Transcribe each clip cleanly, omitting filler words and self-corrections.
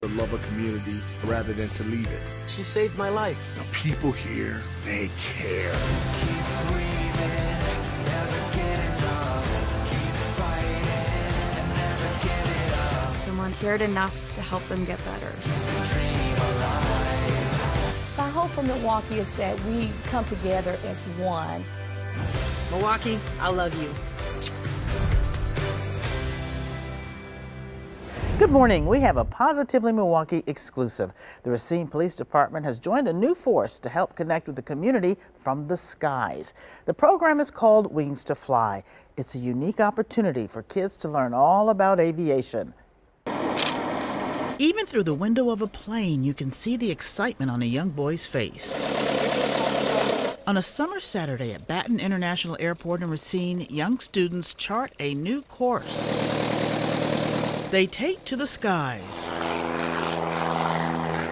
to love a community rather than to leave it. She saved my life. The people here, they care. Keep breathing, never get enough. Keep fighting and never give it up. Someone cared enough to help them get better. Dream alive. My hope for Milwaukee is that we come together as one. Milwaukee, I love you. Good morning. We have a Positively Milwaukee exclusive. The Racine Police Department has joined a new force to help connect with the community from the skies. The program is called Wings to Fly. It's a unique opportunity for kids to learn all about aviation. Even through the window of a plane, you can see the excitement on a young boy's face. On a summer Saturday at Baton International Airport in Racine, young students chart a new course. They take to the skies.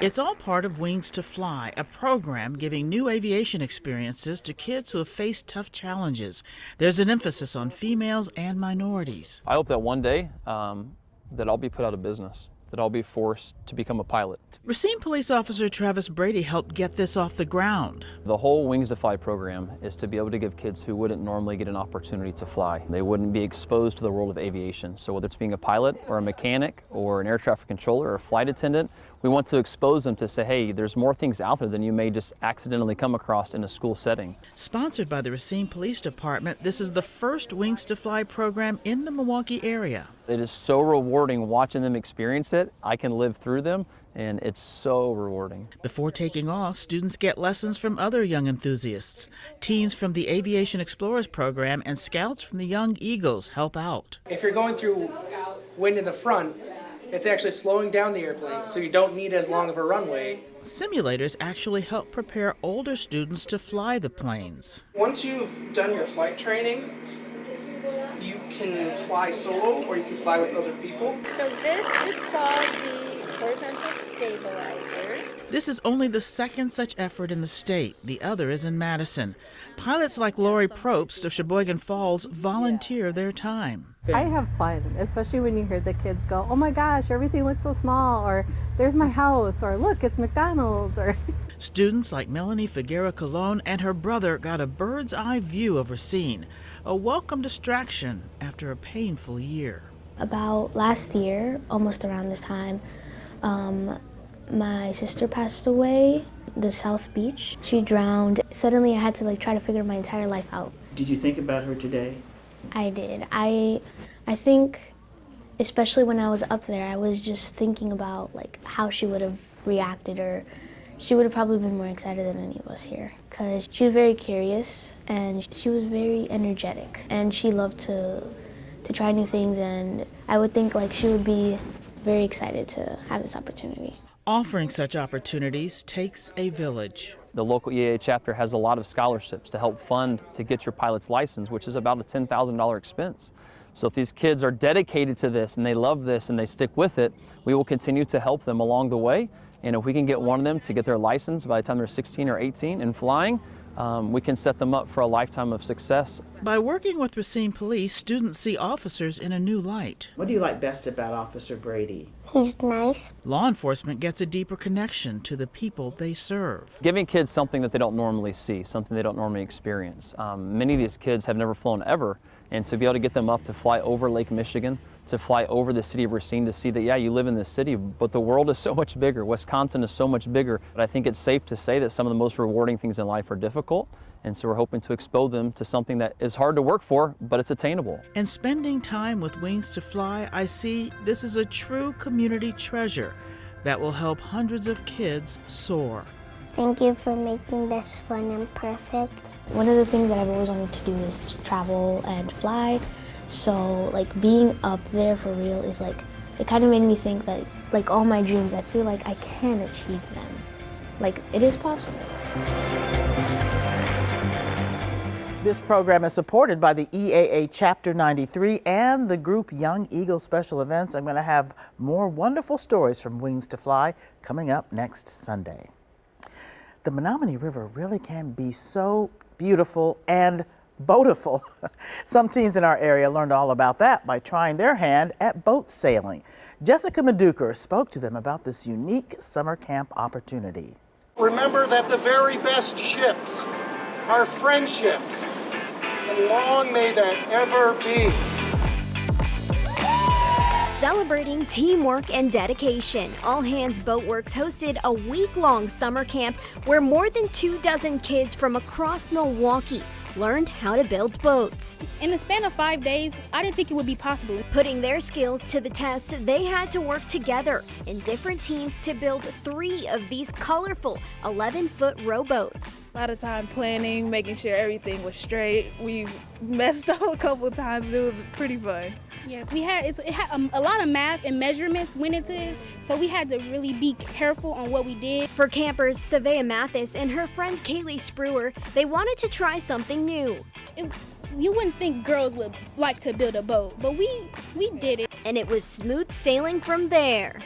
It's all part of Wings to Fly, a program giving new aviation experiences to kids who have faced tough challenges. There's an emphasis on females and minorities. I hope that one day that I'll be put out of business, that I'll be forced to become a pilot. Racine Police Officer Travis Brady helped get this off the ground. The whole Wings to Fly program is to be able to give kids who wouldn't normally get an opportunity to fly. They wouldn't be exposed to the world of aviation. So whether it's being a pilot or a mechanic or an air traffic controller or a flight attendant, we want to expose them to say, hey, there's more things out there than you may just accidentally come across in a school setting. Sponsored by the Racine Police Department, this is the first Wings to Fly program in the Milwaukee area. It is so rewarding watching them experience it. I can live through them, and it's so rewarding. Before taking off, students get lessons from other young enthusiasts. Teens from the Aviation Explorers program and scouts from the Young Eagles help out. If you're going through wind in the front, it's actually slowing down the airplane, so you don't need as long of a runway. Simulators actually help prepare older students to fly the planes. Once you've done your flight training, you can fly solo or you can fly with other people. So this is called the horizontal stabilizer. This is only the second such effort in the state. The other is in Madison. Pilots like Lori Probst of Sheboygan Falls volunteer their time. I have fun, especially when you hear the kids go, oh my gosh, everything looks so small, or there's my house, or look, it's McDonald's, or... Students like Melanie Figueroa Colon and her brother got a bird's eye view of Racine, a welcome distraction after a painful year. About last year, almost around this time, my sister passed away, the South Beach. She drowned. Suddenly I had to try to figure my entire life out. Did you think about her today? I did. I think, especially when I was up there, I was just thinking about how she would have reacted, or she would have probably been more excited than any of us here, because she was very curious and she was very energetic and she loved to try new things, and I would think she would be very excited to have this opportunity. Offering such opportunities takes a village. The local EAA chapter has a lot of scholarships to help fund to get your pilot's license, which is about a $10,000 expense. So if these kids are dedicated to this and they love this and they stick with it, we will continue to help them along the way. And if we can get one of them to get their license by the time they're 16 or 18 and flying, we can set them up for a lifetime of success. By working with Racine Police, students see officers in a new light. What do you like best about Officer Brady? He's nice. Law enforcement gets a deeper connection to the people they serve. Giving kids something that they don't normally see, something they don't normally experience. Many of these kids have never flown ever, and to be able to get them up to fly over Lake Michigan, to fly over the city of Racine, to see that, yeah, you live in this city, but the world is so much bigger. Wisconsin is so much bigger. But I think it's safe to say that some of the most rewarding things in life are difficult, and so we're hoping to expose them to something that is hard to work for, but it's attainable. And spending time with Wings to Fly, I see this is a true community treasure that will help hundreds of kids soar. Thank you for making this fun and perfect. One of the things that I've always wanted to do is travel and fly. So being up there for real is it kind of made me think that all my dreams, I feel like I can achieve them. It is possible. This program is supported by the EAA Chapter 93 and the group Young Eagle Special Events. I'm going to have more wonderful stories from Wings to Fly coming up next Sunday. The Menominee River really can be so beautiful and boatiful. Some teens in our area learned all about that by trying their hand at boat sailing. Jessica Maduker spoke to them about this unique summer camp opportunity. Remember that the very best ships are friendships, and long may that ever be. Celebrating teamwork and dedication, All Hands Boatworks hosted a week-long summer camp where more than 24 kids from across Milwaukee learned how to build boats. In the span of 5 days, I didn't think it would be possible. Putting their skills to the test, they had to work together in different teams to build 3 of these colorful 11-foot rowboats. A lot of time planning, making sure everything was straight. We messed up a couple times, but it was pretty fun. Yes, it had a lot of math and measurements went into this, so we had to really be careful on what we did. For campers Savea Mathis and her friend Kaylee Spruer, they wanted to try something new. You wouldn't think girls would like to build a boat, but we did it. And it was smooth sailing from there.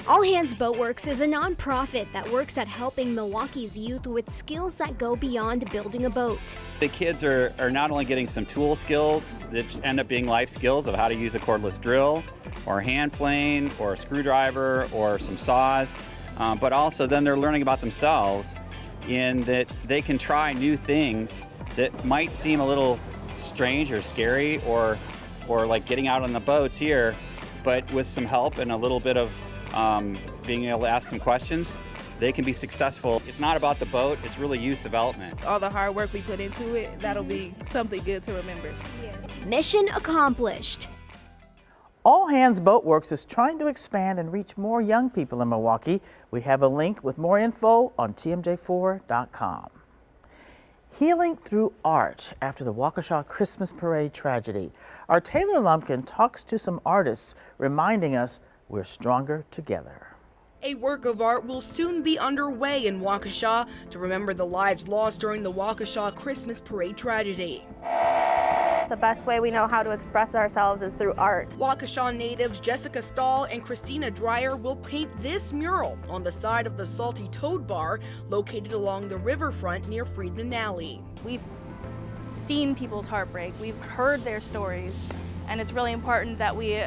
All Hands Boatworks is a nonprofit that works at helping Milwaukee's youth with skills that go beyond building a boat. The kids are not only getting some tool skills that end up being life skills of how to use a cordless drill or a hand plane or a screwdriver or some saws, but also then they're learning about themselves in that they can try new things that might seem a little strange or scary or like getting out on the boats here, but with some help and a little bit of being able to ask some questions, they can be successful. It's not about the boat, it's really youth development. All the hard work we put into it, that'll be something good to remember. Yeah. Mission accomplished. All Hands Boatworks is trying to expand and reach more young people in Milwaukee. We have a link with more info on tmj4.com. Healing through art after the Waukesha Christmas Parade tragedy. Our Taylor Lumpkin talks to some artists, reminding us we're stronger together. A work of art will soon be underway in Waukesha to remember the lives lost during the Waukesha Christmas Parade tragedy. The best way we know how to express ourselves is through art. Waukesha natives Jessica Stahl and Christina Dreyer will paint this mural on the side of the Salty Toad Bar located along the riverfront near Friedman Alley. We've seen people's heartbreak, we've heard their stories, and it's really important that we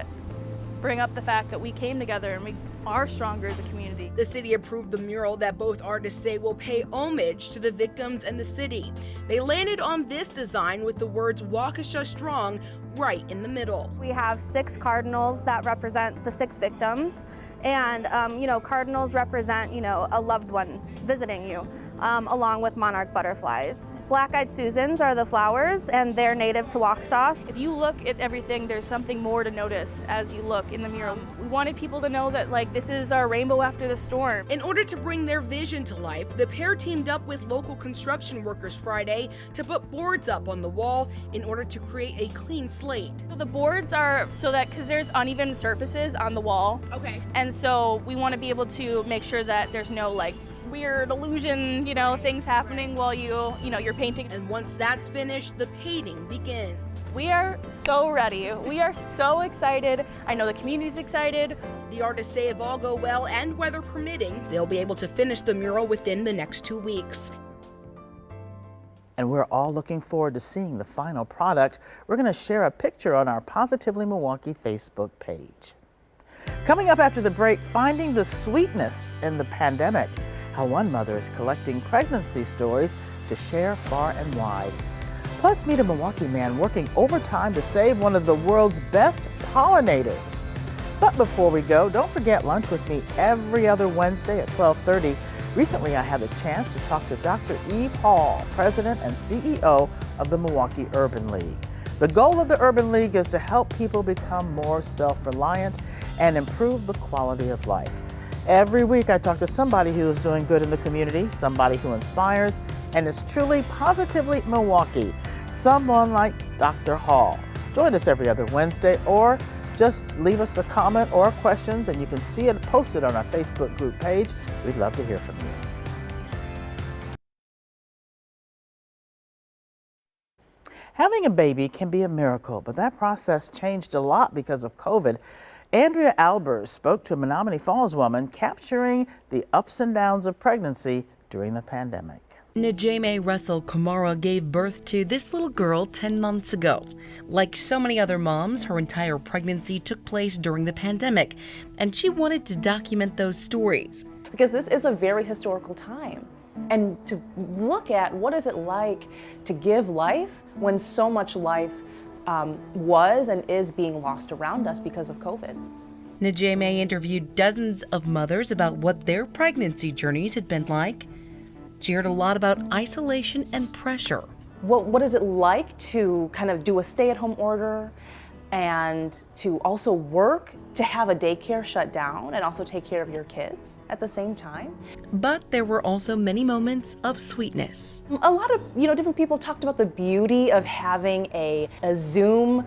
bring up the fact that we came together and we are stronger as a community. The city approved the mural that both artists say will pay homage to the victims and the city. They landed on this design with the words Waukesha Strong right in the middle. We have 6 cardinals that represent the 6 victims, and cardinals represent, a loved one visiting you, along with monarch butterflies. Black-eyed Susans are the flowers, and they're native to Waukesha. If you look at everything, there's something more to notice as you look in the mural. We wanted people to know that, this is our rainbow after the storm. In order to bring their vision to life, the pair teamed up with local construction workers Friday to put boards up on the wall in order to create a clean slate. So the boards are because there's uneven surfaces on the wall. Okay. And so we want to be able to make sure that there's no weird illusion, things happening while you're painting. And once that's finished, the painting begins. We are so ready. We are so excited. I know the community's excited. The artists say if all go well and weather permitting, they'll be able to finish the mural within the next 2 weeks. And we're all looking forward to seeing the final product. We're going to share a picture on our Positively Milwaukee Facebook page. Coming up after the break, finding the sweetness in the pandemic. How one mother is collecting pregnancy stories to share far and wide. Plus, meet a Milwaukee man working overtime to save one of the world's best pollinators. But before we go, don't forget lunch with me every other Wednesday at 12:30. Recently, I had the chance to talk to Dr. Eve Hall, President and CEO of the Milwaukee Urban League. The goal of the Urban League is to help people become more self-reliant and improve the quality of life. Every week, I talk to somebody who is doing good in the community, somebody who inspires, and is truly positively Milwaukee, someone like Dr. Hall. Join us every other Wednesday, or just leave us a comment or questions, and you can see it posted on our Facebook group page. We'd love to hear from you. Having a baby can be a miracle, but that process changed a lot because of COVID. Andrea Albers spoke to a Menominee Falls woman capturing the ups and downs of pregnancy during the pandemic. Najeme Russell Kamara gave birth to this little girl 10 months ago. Like so many other moms, her entire pregnancy took place during the pandemic, and she wanted to document those stories. Because this is a very historical time. And to look at what is it like to give life when so much life was and is being lost around us because of COVID. Najeme interviewed dozens of mothers about what their pregnancy journeys had been like. She heard a lot about isolation and pressure. What is it like to kind of do a stay-at-home order and to also work, to have a daycare shut down and also take care of your kids at the same time? But there were also many moments of sweetness. A lot of different people talked about the beauty of having a Zoom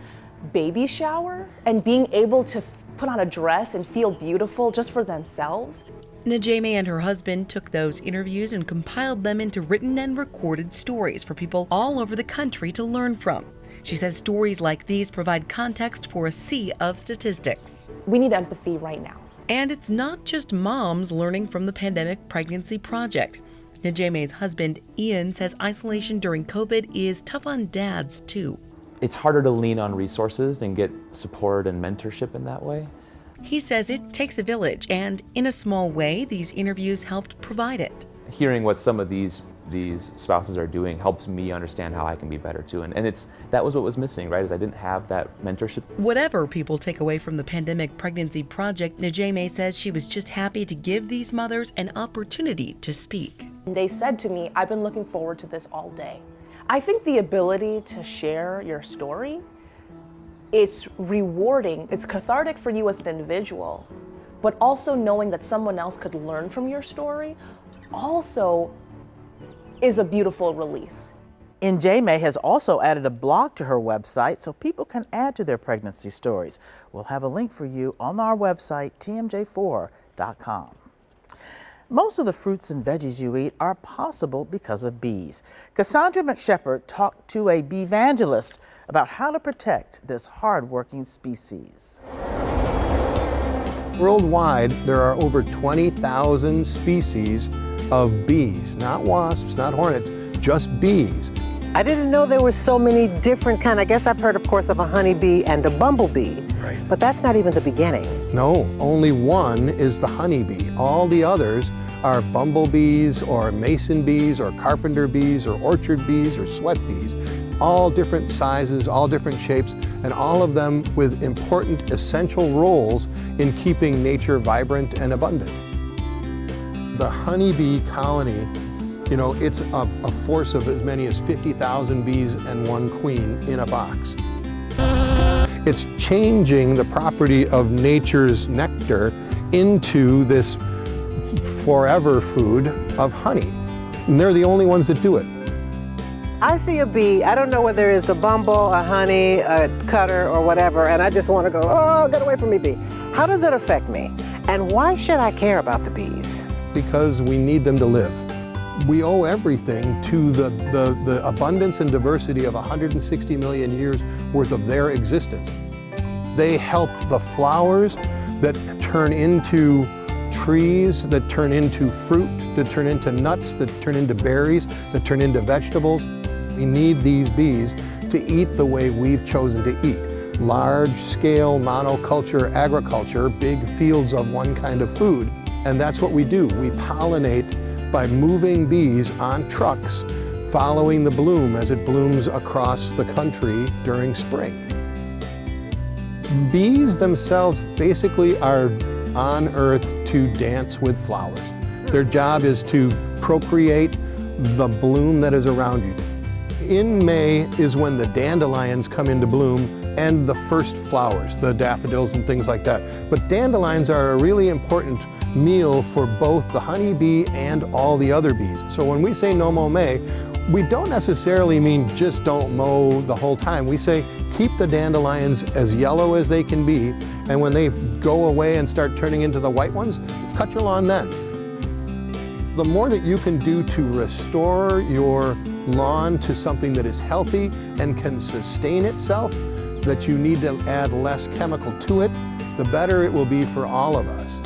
baby shower and being able to put on a dress and feel beautiful just for themselves. Najeme and her husband took those interviews and compiled them into written and recorded stories for people all over the country to learn from. She says stories like these provide context for a sea of statistics. We need empathy right now. And it's not just moms learning from the Pandemic Pregnancy Project. Najeme's husband, Ian, says isolation during COVID is tough on dads, too. It's harder to lean on resources and get support and mentorship in that way. He says it takes a village, and in a small way, these interviews helped provide it. Hearing what some of these spouses are doing helps me understand how I can be better too. And that was what was missing, right? Is I didn't have that mentorship. Whatever people take away from the Pandemic Pregnancy Project, Najeme says she was just happy to give these mothers an opportunity to speak. They said to me, I've been looking forward to this all day. I think the ability to share your story, it's rewarding, it's cathartic for you as an individual, but also knowing that someone else could learn from your story also is a beautiful release. Njeme has also added a blog to her website so people can add to their pregnancy stories. We'll have a link for you on our website, tmj4.com. Most of the fruits and veggies you eat are possible because of bees. Cassandra McShepard talked to a bee-evangelist about how to protect this hard-working species. Worldwide, there are over 20,000 species of bees, not wasps, not hornets, just bees. I didn't know there were so many different I guess I've heard, of course, of a honeybee and a bumblebee, right. But that's not even the beginning. No, only one is the honeybee. All the others are bumblebees or mason bees or carpenter bees or orchard bees or sweat bees. All different sizes, all different shapes, and all of them with important essential roles in keeping nature vibrant and abundant. The honeybee colony, it's a force of as many as 50,000 bees and one queen in a box. It's changing the property of nature's nectar into this forever food of honey. And they're the only ones that do it. I see a bee, I don't know whether it's a bumble, a honey, a cutter, or whatever, and I just want to go, oh, get away from me, bee. How does it affect me? And why should I care about the bees? Because we need them to live. We owe everything to the abundance and diversity of 160 million years worth of their existence. They help the flowers that turn into trees, that turn into fruit, that turn into nuts, that turn into berries, that turn into vegetables. We need these bees to eat the way we've chosen to eat. Large-scale monoculture agriculture, big fields of one kind of food. And that's what we do. We pollinate by moving bees on trucks, following the bloom as it blooms across the country during spring. Bees themselves basically are on Earth to dance with flowers. Their job is to procreate the bloom that is around you. In May is when the dandelions come into bloom and the first flowers, the daffodils and things like that. But dandelions are a really important meal for both the honeybee and all the other bees. So when we say no mow May, we don't necessarily mean just don't mow the whole time. We say keep the dandelions as yellow as they can be, and when they go away and start turning into the white ones, cut your lawn then. The more that you can do to restore your lawn to something that is healthy and can sustain itself, that you need to add less chemical to it, the better it will be for all of us.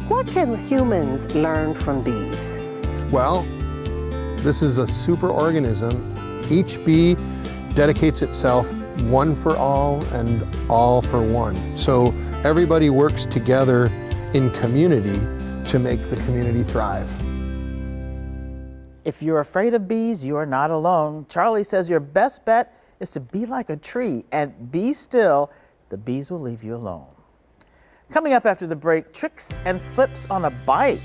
What can humans learn from bees? Well, This is a super organism. Each bee dedicates itself one for all and all for one. So everybody works together in community to make the community thrive. If you're afraid of bees, you are not alone. Charlie says your best bet is to be like a tree and be still. The bees will leave you alone. Coming up after the break, tricks and flips on a bike.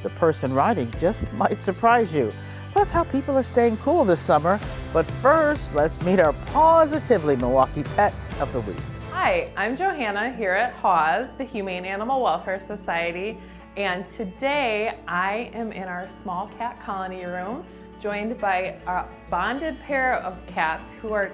The person riding just might surprise you. Plus how people are staying cool this summer. But first, let's meet our Positively Milwaukee Pet of the Week. Hi, I'm Johanna here at HAWS, the Humane Animal Welfare Society, and today I am in our small cat colony room, joined by a bonded pair of cats who are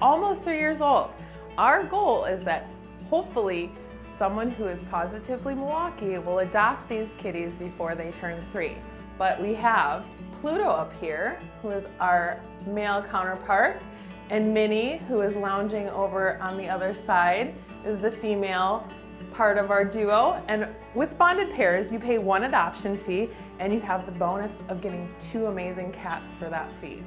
almost 3 years old. Our goal is that hopefully someone who is Positively Milwaukee will adopt these kitties before they turn 3. But we have Pluto up here, who is our male counterpart, and Minnie, who is lounging over on the other side, is the female part of our duo. And with bonded pairs, you pay 1 adoption fee, and you have the bonus of getting 2 amazing cats for that fee.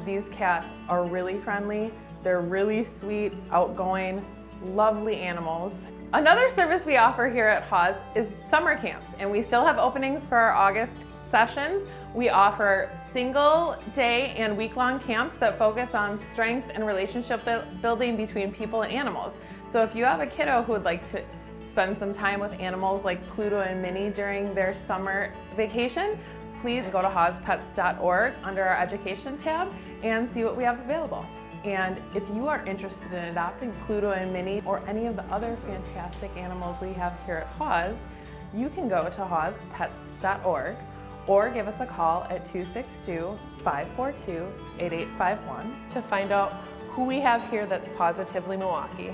These cats are really friendly, they're really sweet, outgoing, lovely animals. Another service we offer here at HAWS is summer camps, and we still have openings for our August sessions. We offer single day and week-long camps that focus on strength and relationship building between people and animals. So if you have a kiddo who would like to spend some time with animals like Pluto and Minnie during their summer vacation, please go to hawspets.org under our education tab and see what we have available. And if you are interested in adopting Pluto and Minnie or any of the other fantastic animals we have here at HAWS, you can go to hawspets.org or give us a call at 262-542-8851 to find out who we have here that's Positively Milwaukee.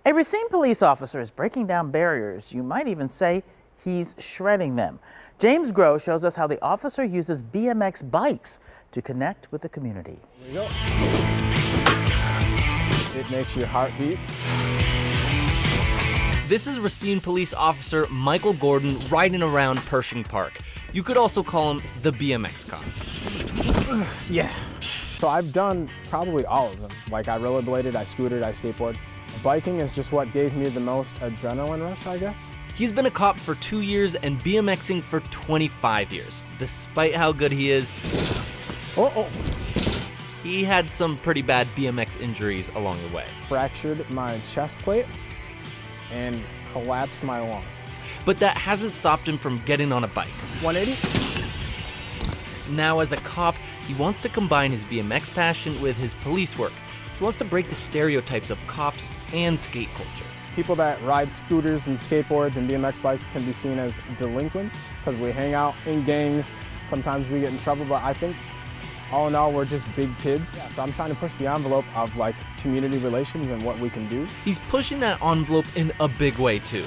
A Racine police officer is breaking down barriers. You might even say he's shredding them. James Groh shows us how the officer uses BMX bikes to connect with the community. There we go. It makes your heart beat. This is Racine Police Officer Michael Gordon riding around Pershing Park. You could also call him the BMX cop. Yeah. So I've done probably all of them. Like I rollerbladed, I scooted, I skateboarded. Biking is just what gave me the most adrenaline rush, I guess. He's been a cop for 2 years and BMXing for 25 years. Despite how good he is, he had some pretty bad BMX injuries along the way. Fractured my chest plate and collapsed my lung. But that hasn't stopped him from getting on a bike. 180? Now as a cop, he wants to combine his BMX passion with his police work. He wants to break the stereotypes of cops and skate culture. People that ride scooters and skateboards and BMX bikes can be seen as delinquents because we hang out in gangs. Sometimes we get in trouble, but I think all in all, we're just big kids. So I'm trying to push the envelope of like community relations and what we can do. He's pushing that envelope in a big way too.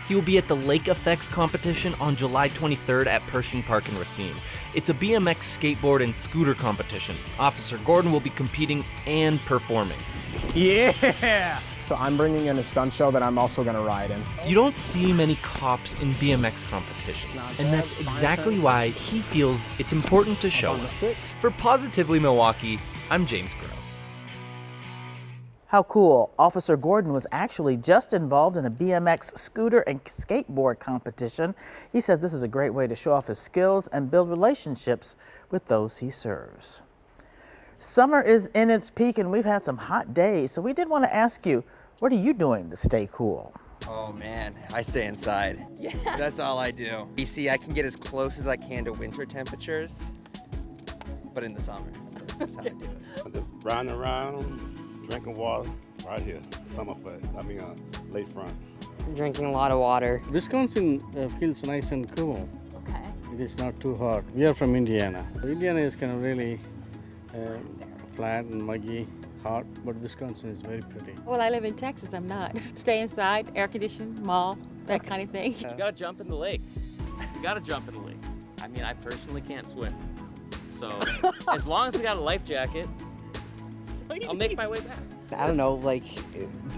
He will be at the Lake Effects competition on July 23rd at Pershing Park in Racine. It's a BMX skateboard and scooter competition. Officer Gordon will be competing and performing. Yeah! So I'm bringing in a stunt show that I'm also gonna ride in. You don't see many cops in BMX competitions, and that's exactly why he feels it's important to show up. For Positively Milwaukee, I'm James Groh. How cool. Officer Gordon was actually just involved in a BMX scooter and skateboard competition. He says this is a great way to show off his skills and build relationships with those he serves. Summer is in its peak and we've had some hot days, so we did want to ask you, what are you doing to stay cool? Oh man, I stay inside. Yeah. That's all I do. You see, I can get as close as I can to winter temperatures, but in the summer. So that's just how I do it. Just riding around, drinking water, right here, lakefront. Drinking a lot of water. Wisconsin feels nice and cool. Okay. It is not too hot. We are from Indiana. Indiana is kind of really flat and muggy, hot, but Wisconsin is very pretty. Well, I live in Texas, I'm not. Stay inside, air conditioned, mall, that kind of thing. You gotta jump in the lake. You gotta jump in the lake. I mean, I personally can't swim. So, as long as we got a life jacket, I'll make my way back. I don't know, like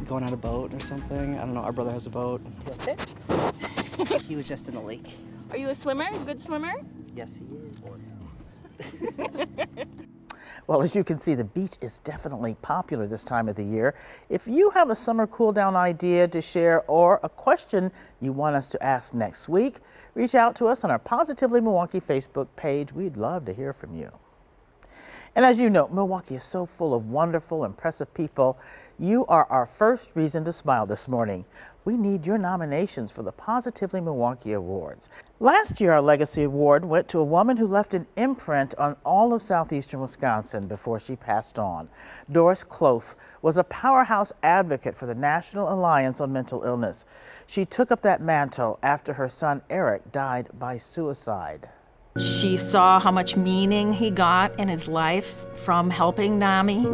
going on a boat or something. I don't know, our brother has a boat. That's it? He was just in the lake. Are you a swimmer? Good swimmer? Yes, he is. Well, as you can see, the beach is definitely popular this time of the year. If you have a summer cool down idea to share or a question you want us to ask next week, reach out to us on our Positively Milwaukee Facebook page. We'd love to hear from you. And as you know, Milwaukee is so full of wonderful, impressive people. You are our first reason to smile this morning. We need your nominations for the Positively Milwaukee Awards. Last year, our Legacy Award went to a woman who left an imprint on all of southeastern Wisconsin before she passed on. Doris Kloth was a powerhouse advocate for the National Alliance on Mental Illness. She took up that mantle after her son Eric died by suicide. She saw how much meaning he got in his life from helping NAMI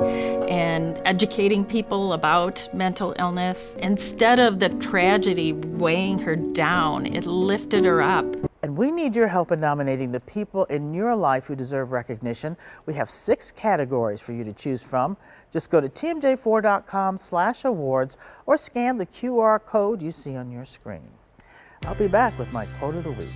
and educating people about mental illness. Instead of the tragedy weighing her down, it lifted her up. And we need your help in nominating the people in your life who deserve recognition. We have 6 categories for you to choose from. Just go to tmj4.com/awards or scan the QR code you see on your screen. I'll be back with my quote of the week.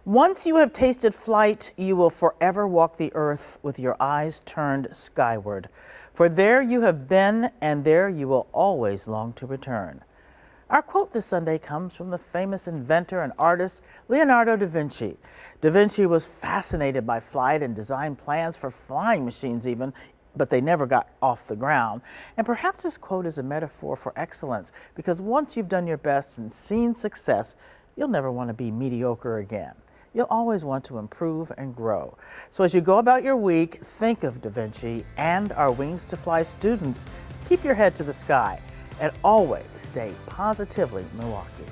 Once you have tasted flight, you will forever walk the earth with your eyes turned skyward. For there you have been, and there you will always long to return. Our quote this Sunday comes from the famous inventor and artist Leonardo da Vinci. Da Vinci was fascinated by flight and designed plans for flying machines even, but they never got off the ground. And perhaps this quote is a metaphor for excellence, because once you've done your best and seen success, you'll never want to be mediocre again. You'll always want to improve and grow. So as you go about your week, think of Da Vinci and our Wings to Fly students. Keep your head to the sky and always stay positively Milwaukee.